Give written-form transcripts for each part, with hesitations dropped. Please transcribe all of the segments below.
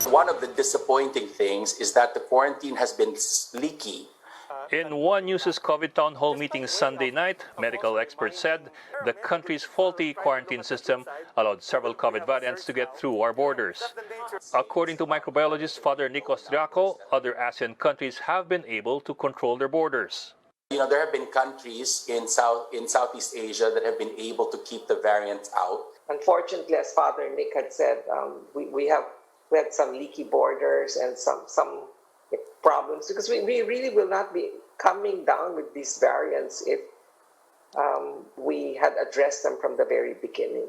One of the disappointing things is that the quarantine has been leaky. In One News's COVID town hall meeting Sunday night, medical experts said the country's faulty quarantine system allowed several COVID variants to get through our borders. According to microbiologist Father Nick Austriaco, other ASEAN countries have been able to control their borders. There have been countries in Southeast Asia that have been able to keep the variants out. Unfortunately, as Father Nick had said, we had some leaky borders and some problems because we really will not be coming down with these variants if we had addressed them from the very beginning.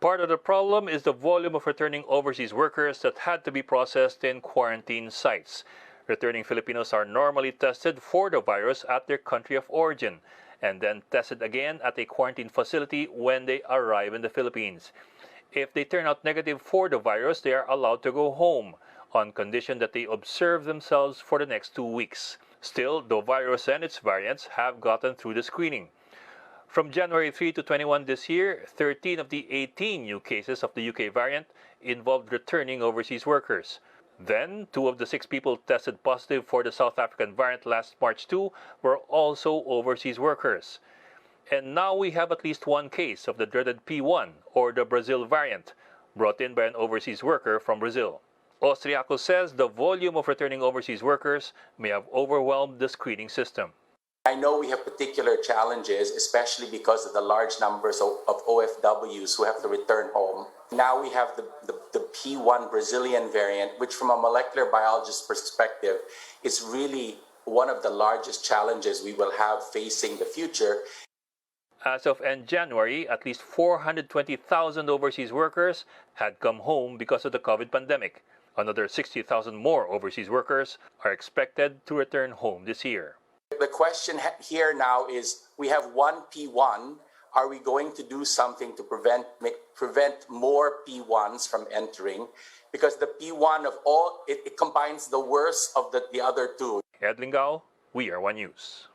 Part of the problem is the volume of returning overseas workers that had to be processed in quarantine sites. Returning Filipinos are normally tested for the virus at their country of origin and then tested again at a quarantine facility when they arrive in the Philippines. If they turn out negative for the virus, they are allowed to go home on condition that they observe themselves for the next 2 weeks. Still, the virus and its variants have gotten through the screening. From January 3 to 21 this year, 13 of the 18 new cases of the UK variant involved returning overseas workers. Then, 2 of the 6 people tested positive for the South African variant last March 2 were also overseas workers. And now we have at least 1 case of the dreaded P1, or the Brazil variant, brought in by an overseas worker from Brazil. Austriaco says the volume of returning overseas workers may have overwhelmed the screening system. I know we have particular challenges, especially because of the large numbers of OFWs who have to return home. Now we have the P1 Brazilian variant, which from a molecular biologist perspective is really one of the largest challenges we will have facing the future. As of end January, at least 420,000 overseas workers had come home because of the COVID pandemic. Another 60,000 more overseas workers are expected to return home this year. The question here now is, we have 1 P1. Are we going to do something to prevent more P1s from entering? Because the P1 of all, it combines the worst of the other 2. Ed Lingao, We Are One News.